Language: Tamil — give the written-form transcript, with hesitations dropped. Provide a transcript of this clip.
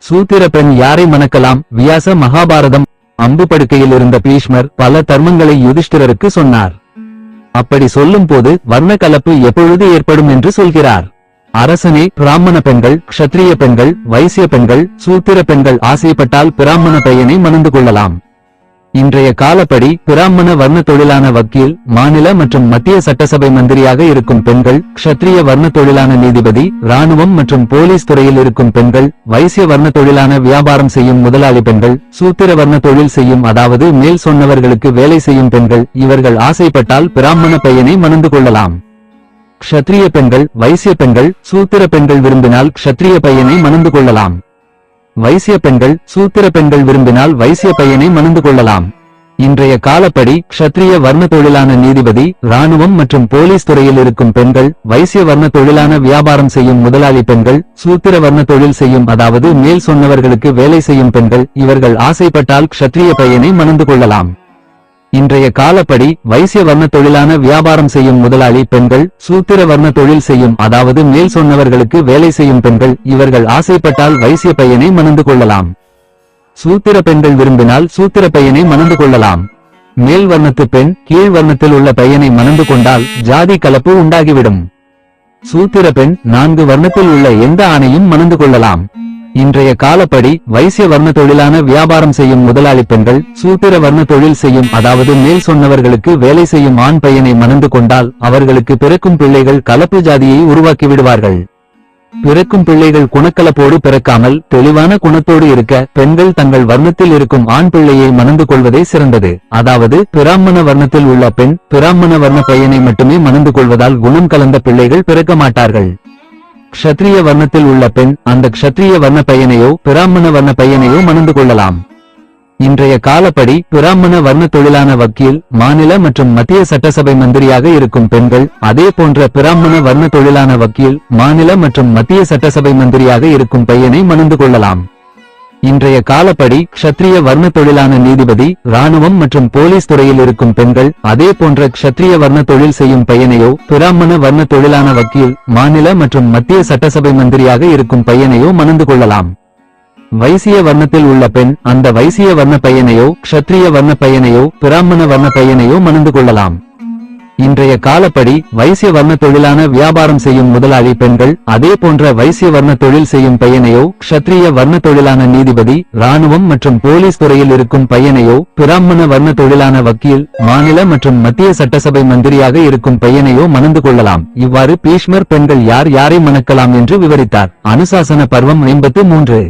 சூத்திர பெண் யாரை மணக்கலாம்? வியாச மகாபாரதம். அம்பு படுக்கையில் இருந்த பீஷ்மர் பல தர்மங்களை யுதிஷ்டிரருக்கு சொன்னார். அப்படி சொல்லும் போது வர்ண கலப்பு எப்பொழுது ஏற்படும் என்று சொல்கிறார். அரசனே, பிராமண பெண்கள், க்ஷத்ரிய பெண்கள், வைசிய பெண்கள், சூத்திர பெண்கள் ஆசைப்பட்டால் பிராமண பையனை மணந்து கொள்ளலாம். இன்றைய காலப்படி பிராமண வர்ண தொழிலான வக்கீல், மாநில மற்றும் மத்திய சட்டசபை மந்திரியாக இருக்கும் பெண்கள், க்ஷத்ரிய வர்ண தொழிலான நீதிபதி, இராணுவம் மற்றும் போலீஸ் துறையில் இருக்கும் பெண்கள், வைசிய வர்ண தொழிலான வியாபாரம் செய்யும் முதலாளி பெண்கள், சூத்திர வர்ண தொழில் செய்யும் அதாவது மேல் சொன்னவர்களுக்கு வேலை செய்யும் பெண்கள், இவர்கள் ஆசைப்பட்டால் பிராமண பையனை மணந்து கொள்ளலாம். க்ஷத்ரிய பெண்கள், வைசிய பெண்கள், சூத்திர பெண்கள் விரும்பினால் க்ஷத்ரிய பையனை மணந்து கொள்ளலாம். வைசிய பெண்கள், சூத்திர பெண்கள் விரும்பினால் வைசிய பையனை மணந்து கொள்ளலாம். இன்றைய காலப்படி க்ஷத்ரிய வர்ண தொழிலான நீதிபதி, இராணுவம் மற்றும் போலீஸ் துறையில் இருக்கும் பெண்கள், வைசிய வர்ண தொழிலான வியாபாரம் செய்யும் முதலாளி பெண்கள், சூத்திர வர்ண தொழில் செய்யும் அதாவது மேல் சொன்னவர்களுக்கு வேலை செய்யும் பெண்கள், இவர்கள் ஆசைப்பட்டால் க்ஷத்ரிய பையனை மணந்து கொள்ளலாம். இன்றைய காலப்படி வைசிய வர்ண தொழிலான வியாபாரம் செய்யும் முதலாளி பெண்கள், சூத்திர வர்ண தொழில் செய்யும் அதாவது மேல் சொன்னவர்களுக்கு வேலை செய்யும் பெண்கள், இவர்கள் ஆசைப்பட்டால் வைசிய பையனை மணந்து கொள்ளலாம். சூத்திர பெண்கள் விரும்பினால் சூத்திர பையனை மணந்து கொள்ளலாம். மேல் வர்ணத்து பெண் கீழ் வர்ணத்தில் உள்ள பையனை மணந்து கொண்டால் ஜாதி கலப்பு உண்டாகிவிடும். சூத்திர பெண் 4 வர்ணத்தில் உள்ள எந்த ஆணையும் மணந்து கொள்ளலாம். இன்றைய காலப்படி வைசிய வர்ண தொழிலான வியாபாரம் செய்யும் முதலாளி பெண்கள், சூத்திர வர்ண தொழில் செய்யும் அதாவது மேல் சொன்னவர்களுக்கு வேலை செய்யும் ஆண் பையனை மணந்து கொண்டால் அவர்களுக்கு பிறக்கும் பிள்ளைகள் கலப்பு ஜாதியை உருவாக்கி விடுவார்கள். பிறக்கும் பிள்ளைகள் குணக்கலப்போடு பிறக்காமல் தெளிவான குணத்தோடு இருக்க பெண்கள் தங்கள் வர்ணத்தில் இருக்கும் ஆண் பிள்ளையை மணந்து கொள்வதே சிறந்தது. அதாவது பிராமண வர்ணத்தில் உள்ள பெண் பிராமண வர்ண பையனை மட்டுமே மணந்து கொள்வதால் குணம் கலந்த பிள்ளைகள் பிறக்க மாட்டார்கள். க்ஷத்ரிய வர்ணத்தில் உள்ள பெண் அந்த க்ஷத்ரிய வர்ண பையனையோ பிராமண வர்ண பையனையோ மணந்து கொள்ளலாம். இன்றைய காலப்படி பிராமண வர்ண தொழிலான வக்கீல், மாநில மற்றும் மத்திய சட்டசபை மந்திரியாக இருக்கும் பெண்கள், அதே போன்ற பிராமண வர்ண தொழிலான வக்கீல், மாநில மற்றும் மத்திய சட்டசபை மந்திரியாக இருக்கும் பையனை மணந்து கொள்ளலாம். இன்றைய காலப்படி க்ஷத்ரிய வர்ண தொழிலான நீதிபதி, இராணுவம் மற்றும் போலீஸ் துறையில் இருக்கும் பெண்கள், அதே போன்ற க்ஷத்ரிய வர்ண தொழில் செய்யும் பையனையோ பிராமண வர்ண தொழிலான வக்கீல், மாநில மற்றும் மத்திய சட்டசபை மந்திரியாக இருக்கும் பையனையோ மணந்து கொள்ளலாம். வைசிய வர்ணத்தில் உள்ள பெண் அந்த வைசிய வர்ண பையனையோ க்ஷத்ரிய வர்ண பையனையோ பிராமண வர்ண பையனையோ மணந்து கொள்ளலாம். இன்றைய காலப்படி வைசிய வர்ண தொழிலான வியாபாரம் செய்யும் முதலாளி பெண்கள், அதே போன்ற வைசிய வர்ண தொழில் செய்யும் பையனையோ க்ஷத்ரிய வர்ண தொழிலான நீதிபதி, இராணுவம் மற்றும் போலீஸ் துறையில் இருக்கும் பையனையோ பிராமண வர்ண தொழிலான வக்கீல், மாநில மற்றும் மத்திய சட்டசபை மந்திரியாக இருக்கும் பையனையோ மணந்து கொள்ளலாம். இவ்வாறு பீஷ்மர் பெண்கள் யார் யாரை மணக்கலாம் என்று விவரித்தார். அனுசாசன பர்வம் 53.